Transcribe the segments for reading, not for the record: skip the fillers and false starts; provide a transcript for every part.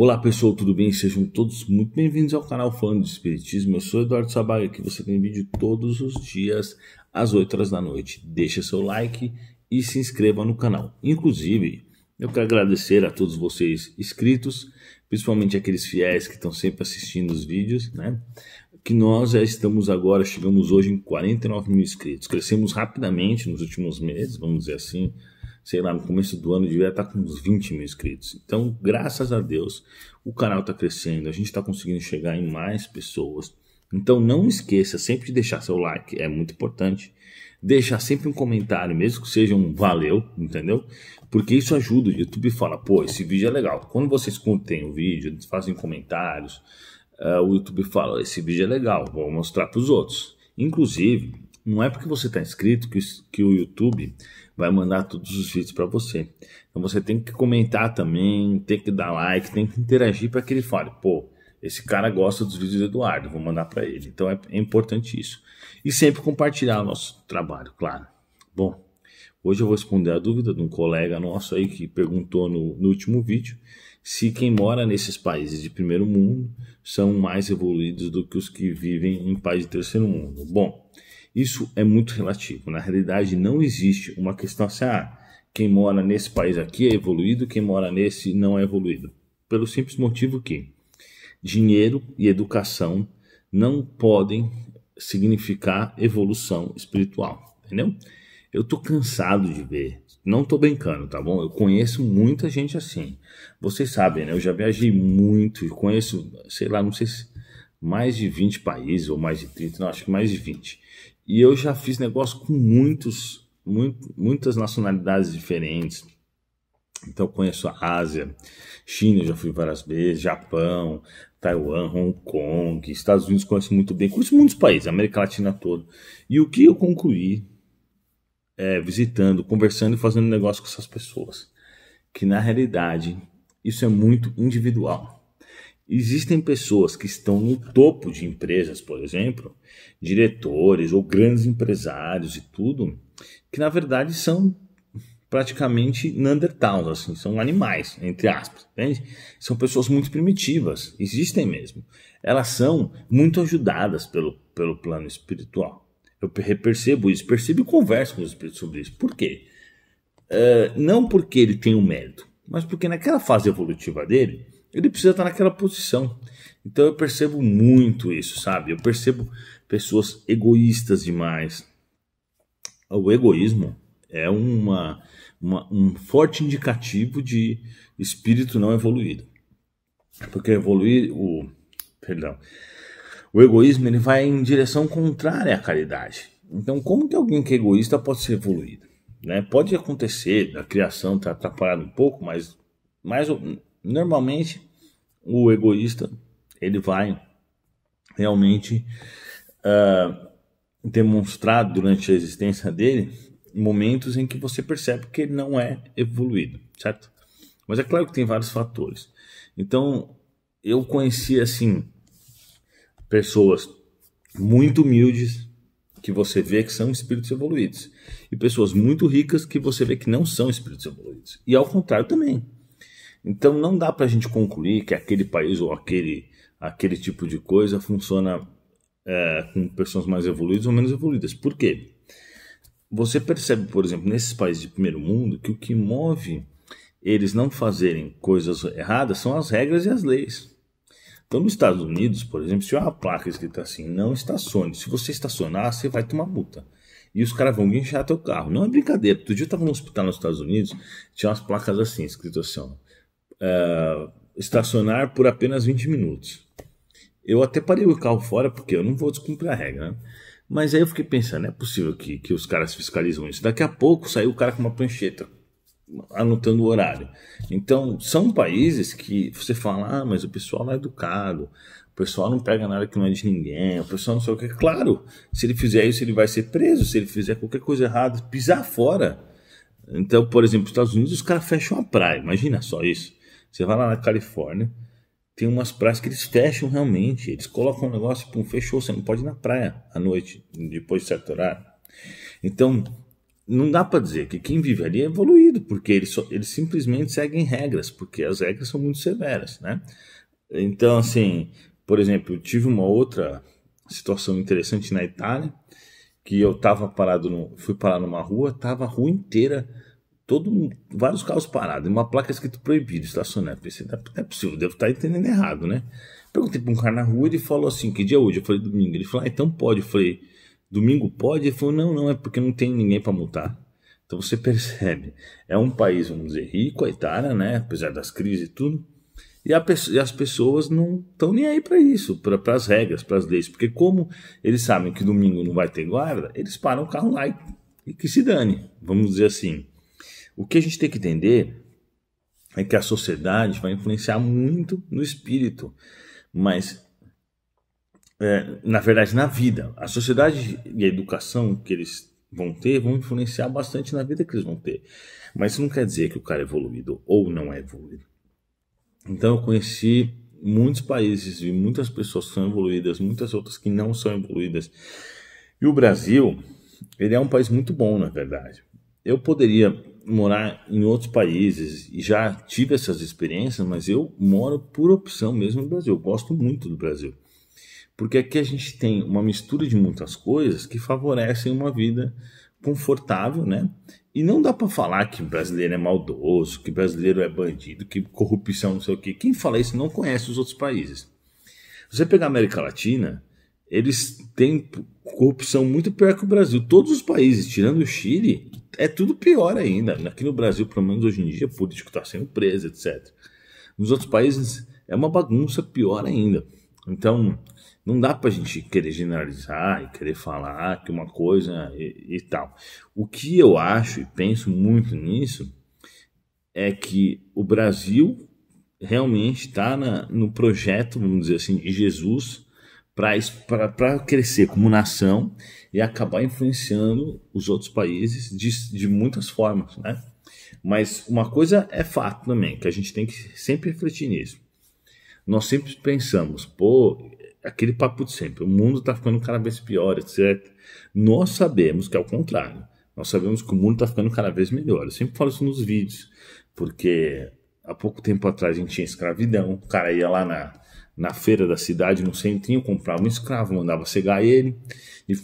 Olá pessoal, tudo bem? Sejam todos muito bem-vindos ao canal Falando de Espiritismo. Eu sou Eduardo Sabaga, aqui você tem vídeo todos os dias às 8 horas da noite. Deixa seu like e se inscreva no canal. Inclusive, eu quero agradecer a todos vocês inscritos, principalmente aqueles fiéis que estão sempre assistindo os vídeos, né? Que nós já estamos agora, chegamos hoje em 49 mil inscritos. Crescemos rapidamente nos últimos meses, vamos dizer assim. Sei lá, no começo do ano devia estar com uns 20 mil inscritos. Então, graças a Deus, o canal está crescendo, a gente está conseguindo chegar em mais pessoas. Então, não esqueça sempre de deixar seu like, é muito importante. Deixar sempre um comentário, mesmo que seja um valeu, entendeu? Porque isso ajuda, o YouTube fala, pô, esse vídeo é legal. Quando vocês curtem o vídeo, fazem comentários, o YouTube fala, esse vídeo é legal, vou mostrar para os outros. Inclusive, não é porque você está inscrito que o YouTube vai mandar todos os vídeos para você. Então você tem que comentar também, tem que dar like, tem que interagir para que ele fale, pô, esse cara gosta dos vídeos do Eduardo, vou mandar para ele. Então é importante isso. E sempre compartilhar o nosso trabalho, claro. Bom, hoje eu vou responder a dúvida de um colega nosso aí que perguntou no último vídeo se quem mora nesses países de primeiro mundo são mais evoluídos do que os que vivem em países de terceiro mundo. Bom, isso é muito relativo. Na realidade, não existe uma questão assim, quem mora nesse país aqui é evoluído, quem mora nesse não é evoluído. Pelo simples motivo que dinheiro e educação não podem significar evolução espiritual, entendeu? Eu tô cansado de ver, não tô brincando, tá bom? Eu conheço muita gente assim. Vocês sabem, né? Eu já viajei muito e conheço, sei lá, não sei se mais de 20 países ou mais de 30, não, acho que mais de 20. E eu já fiz negócio com muitas nacionalidades diferentes. Então eu conheço a Ásia, China, eu já fui várias vezes, Japão, Taiwan, Hong Kong, Estados Unidos conheço muito bem, conheço muitos países, América Latina toda. E o que eu concluí visitando, conversando e fazendo negócio com essas pessoas? Que na realidade isso é muito individual. Existem pessoas que estão no topo de empresas, por exemplo, diretores ou grandes empresários e tudo, que na verdade são praticamente Neanderthals, assim, são animais, entre aspas, entende? São pessoas muito primitivas, existem mesmo. Elas são muito ajudadas pelo plano espiritual. Eu percebo isso, percebo e converso com os espíritos sobre isso. Por quê? Não porque ele tem um mérito, mas porque naquela fase evolutiva dele, ele precisa estar naquela posição. Então eu percebo muito isso, sabe? Eu percebo pessoas egoístas demais. O egoísmo é um forte indicativo de espírito não evoluído. Porque o egoísmo ele vai em direção contrária à caridade. Então como que alguém que é egoísta pode ser evoluído? Né? Pode acontecer, a criação está atrapalhada um pouco, mas normalmente o egoísta ele vai realmente demonstrar durante a existência dele momentos em que você percebe que ele não é evoluído, certo? Mas é claro que tem vários fatores. Então eu conheci assim pessoas muito humildes que você vê que são espíritos evoluídos e pessoas muito ricas que você vê que não são espíritos evoluídos, e ao contrário também. Então não dá para a gente concluir que aquele país ou aquele tipo de coisa funciona com pessoas mais evoluídas ou menos evoluídas. Por quê? Você percebe, por exemplo, nesses países de primeiro mundo, que o que move eles não fazerem coisas erradas são as regras e as leis. Então nos Estados Unidos, por exemplo, se tiver uma placa escrita assim, não estacione. Se você estacionar, você vai tomar multa. E os caras vão guinchar teu carro. Não é brincadeira. Outro dia eu estava no hospital nos Estados Unidos, tinha umas placas assim, escrito assim, estacionar por apenas 20 minutos. Eu até parei o carro fora porque eu não vou descumprir a regra, né? Mas aí eu fiquei pensando, não é possível que os caras fiscalizam isso. Daqui a pouco saiu o cara com uma prancheta anotando o horário. Então são países que você fala, mas o pessoal não é educado, o pessoal não pega nada que não é de ninguém, o pessoal não sei o que. Claro, se ele fizer isso ele vai ser preso, se ele fizer qualquer coisa errada, pisar fora. Então, por exemplo, nos Estados Unidos os caras fecham a praia, imagina só isso. Você vai lá na Califórnia, tem umas praias que eles fecham realmente, eles colocam um negócio, fechou, você não pode ir na praia à noite, depois de certo horário. Então, não dá para dizer que quem vive ali é evoluído, porque eles simplesmente seguem regras, porque as regras são muito severas, né? Então, assim, por exemplo, eu tive uma outra situação interessante na Itália, que eu tava parado, fui parar numa rua, tava a rua inteira, vários carros parados, e uma placa escrito proibido estacionar. Eu pensei, não é possível, devo estar entendendo errado, né? Perguntei para um cara na rua, ele falou assim, que dia é hoje? Eu falei, domingo. Ele falou, então pode. Eu falei, domingo pode? Ele falou, não, é porque não tem ninguém para multar. Então você percebe, é um país, vamos dizer, rico, a Itália, né? Apesar das crises e tudo, e as pessoas não estão nem aí para isso, para as regras, para as leis, porque como eles sabem que domingo não vai ter guarda, eles param o carro lá e que se dane, vamos dizer assim. O que a gente tem que entender é que a sociedade vai influenciar muito no espírito, mas na verdade na vida. A sociedade e a educação que eles vão influenciar bastante na vida que eles vão ter. Mas isso não quer dizer que o cara é evoluído ou não é evoluído. Então eu conheci muitos países e muitas pessoas que são evoluídas, muitas outras que não são evoluídas. E o Brasil, ele é um país muito bom, na verdade. Eu poderia morar em outros países e já tive essas experiências, mas eu moro por opção mesmo no Brasil. Eu gosto muito do Brasil. Porque aqui a gente tem uma mistura de muitas coisas que favorecem uma vida confortável, né? E não dá para falar que brasileiro é maldoso, que brasileiro é bandido, que corrupção, não sei o quê. Quem fala isso não conhece os outros países. Se você pegar a América Latina, eles têm corrupção muito pior que o Brasil. Todos os países, tirando o Chile, é tudo pior ainda. Aqui no Brasil, pelo menos hoje em dia, o político está sendo preso, etc. Nos outros países é uma bagunça pior ainda. Então, não dá pra gente querer generalizar e querer falar que uma coisa e tal. O que eu acho e penso muito nisso é que o Brasil realmente está no projeto, vamos dizer assim, de Jesus para crescer como nação e acabar influenciando os outros países de muitas formas, né? Mas uma coisa é fato também, que a gente tem que sempre refletir nisso. Nós sempre pensamos, aquele papo de sempre, o mundo está ficando cada vez pior, etc. Nós sabemos que é o contrário. Nós sabemos que o mundo está ficando cada vez melhor. Eu sempre falo isso nos vídeos, porque há pouco tempo atrás a gente tinha escravidão, o cara ia lá na feira da cidade, no centrinho, comprava um escravo, mandava cegar ele, e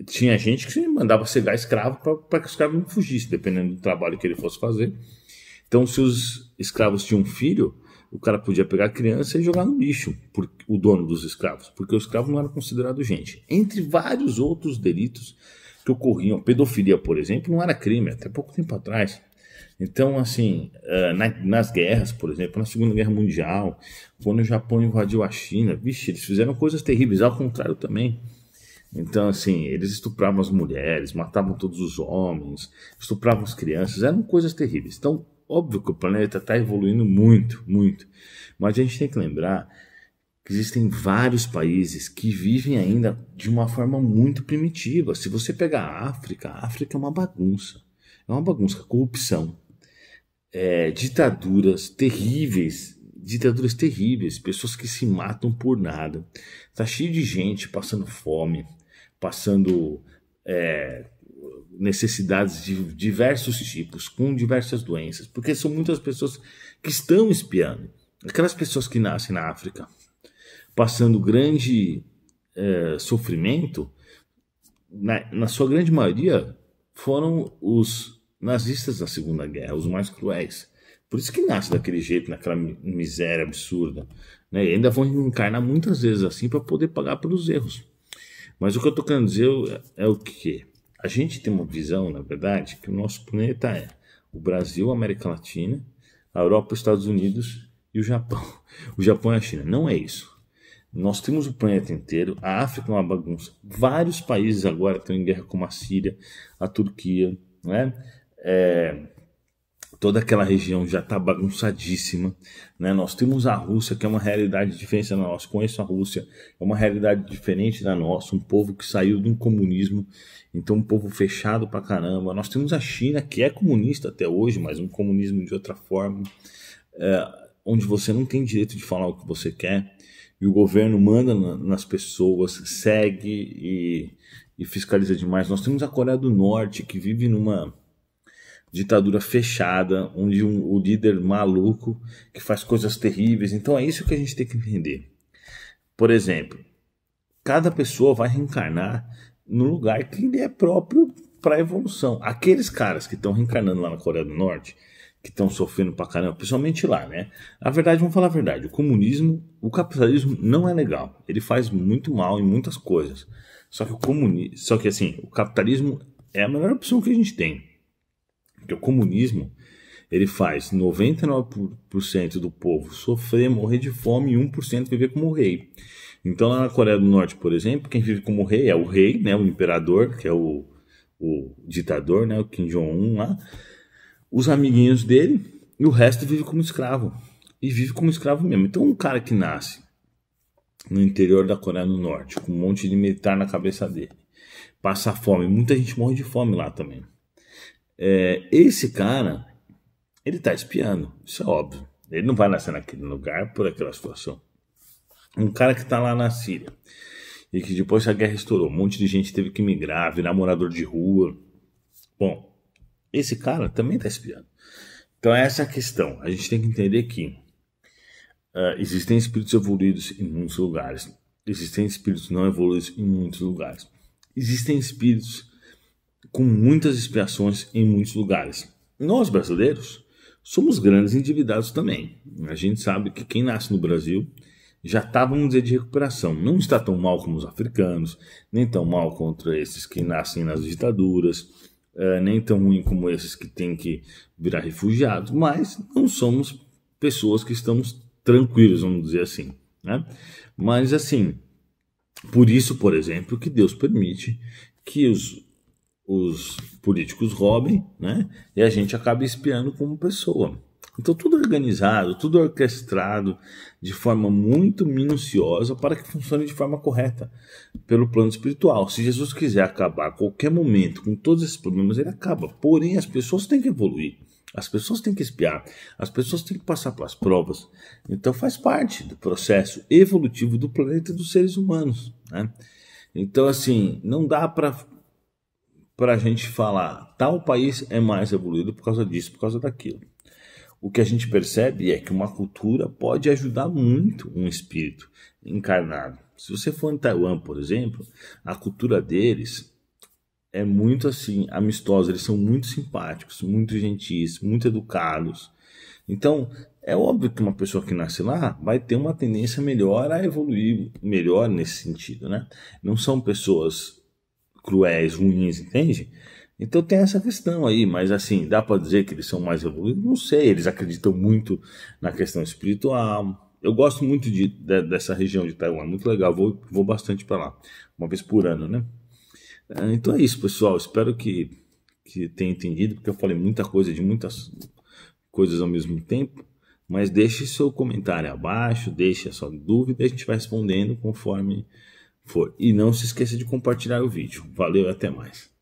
tinha gente que mandava cegar escravo para que o escravo não fugisse, dependendo do trabalho que ele fosse fazer. Então, se os escravos tinham um filho, o cara podia pegar a criança e jogar no lixo, o dono dos escravos, porque o escravo não era considerado gente. Entre vários outros delitos que ocorriam, pedofilia, por exemplo, não era crime, até pouco tempo atrás. Então, assim, nas guerras, por exemplo, na Segunda Guerra Mundial, quando o Japão invadiu a China, vixe, eles fizeram coisas terríveis, ao contrário também. Então, assim, eles estupravam as mulheres, matavam todos os homens, estupravam as crianças, eram coisas terríveis. Então, óbvio que o planeta está evoluindo muito, muito. Mas a gente tem que lembrar que existem vários países que vivem ainda de uma forma muito primitiva. Se você pegar a África é uma bagunça. É uma bagunça, corrupção, ditaduras terríveis, pessoas que se matam por nada. Tá cheio de gente passando fome, passando necessidades de diversos tipos, com diversas doenças, porque são muitas pessoas que estão espiando. Aquelas pessoas que nascem na África, passando grande sofrimento, na sua grande maioria, foram os nazistas da Segunda Guerra, os mais cruéis. Por isso que nasce daquele jeito, naquela miséria absurda, né? E ainda vão encarnar muitas vezes assim para poder pagar pelos erros. Mas o que eu estou querendo dizer é o quê? A gente tem uma visão, na verdade, que o nosso planeta é o Brasil, a América Latina, a Europa, os Estados Unidos e o Japão. O Japão e a China. Não é isso. Nós temos o planeta inteiro, a África é uma bagunça. Vários países agora estão em guerra, como a Síria, a Turquia, né? Toda aquela região já está bagunçadíssima, né? Nós temos a Rússia, que é uma realidade diferente da nossa. Conheço a Rússia, é uma realidade diferente da nossa, um povo que saiu de um comunismo, então um povo fechado pra caramba. Nós temos a China, que é comunista até hoje, mas um comunismo de outra forma, onde você não tem direito de falar o que você quer, e o governo manda nas pessoas, segue e fiscaliza demais. Nós temos a Coreia do Norte, que vive numa ditadura fechada, onde o líder maluco que faz coisas terríveis. Então é isso que a gente tem que entender. Por exemplo, cada pessoa vai reencarnar no lugar que lhe é próprio para a evolução. Aqueles caras que estão reencarnando lá na Coreia do Norte, que estão sofrendo pra caramba, principalmente lá, né? A verdade, vamos falar a verdade, o capitalismo não é legal. Ele faz muito mal em muitas coisas. Só que assim, o capitalismo é a melhor opção que a gente tem. Porque o comunismo, ele faz 99% do povo sofrer, morrer de fome e 1% viver como rei. Então lá na Coreia do Norte, por exemplo, quem vive como rei é o rei, né, o imperador, que é o ditador, né, o Kim Jong-un lá, os amiguinhos dele, e o resto vive como escravo. E vive como escravo mesmo. Então um cara que nasce no interior da Coreia do Norte, com um monte de militar na cabeça dele, passa fome, muita gente morre de fome lá também. Esse cara, ele tá espiando, isso é óbvio. Ele não vai nascer naquele lugar por aquela situação. Um cara que tá lá na Síria, e que depois que a guerra estourou, um monte de gente teve que migrar, virar morador de rua. Bom, esse cara também tá espiando. Então essa é a questão. A gente tem que entender que existem espíritos evoluídos em muitos lugares. Existem espíritos não evoluídos em muitos lugares. Existem espíritos com muitas expiações em muitos lugares. Nós, brasileiros, somos grandes endividados também. A gente sabe que quem nasce no Brasil já está, vamos dizer, de recuperação. Não está tão mal como os africanos, nem tão mal contra esses que nascem nas ditaduras, nem tão ruim como esses que têm que virar refugiados, mas não somos pessoas que estamos tranquilos, vamos dizer assim, né? Mas assim, por isso, por exemplo, que Deus permite que os políticos roubem, né? E a gente acaba espiando como pessoa. Então tudo organizado, tudo orquestrado de forma muito minuciosa para que funcione de forma correta pelo plano espiritual. Se Jesus quiser acabar a qualquer momento com todos esses problemas, ele acaba. Porém, as pessoas têm que evoluir, as pessoas têm que espiar, as pessoas têm que passar pelas provas. Então faz parte do processo evolutivo do planeta e dos seres humanos, né? Então assim, não dá para a gente falar tal país é mais evoluído por causa disso, por causa daquilo. O que a gente percebe é que uma cultura pode ajudar muito um espírito encarnado. Se você for em Taiwan, por exemplo, a cultura deles é muito assim, amistosa. Eles são muito simpáticos, muito gentis, muito educados. Então, é óbvio que uma pessoa que nasce lá vai ter uma tendência melhor a evoluir melhor nesse sentido, né? Não são pessoas cruéis, ruins, entende? Então tem essa questão aí, mas assim, dá para dizer que eles são mais evoluídos? Não sei, eles acreditam muito na questão espiritual. Eu gosto muito dessa região de Taiwan, muito legal, vou bastante para lá, uma vez por ano, né? Então é isso, pessoal, espero que tenha entendido, porque eu falei muita coisa de muitas coisas ao mesmo tempo, mas deixe seu comentário abaixo, deixe a sua dúvida, a gente vai respondendo conforme for. E não se esqueça de compartilhar o vídeo. Valeu e até mais.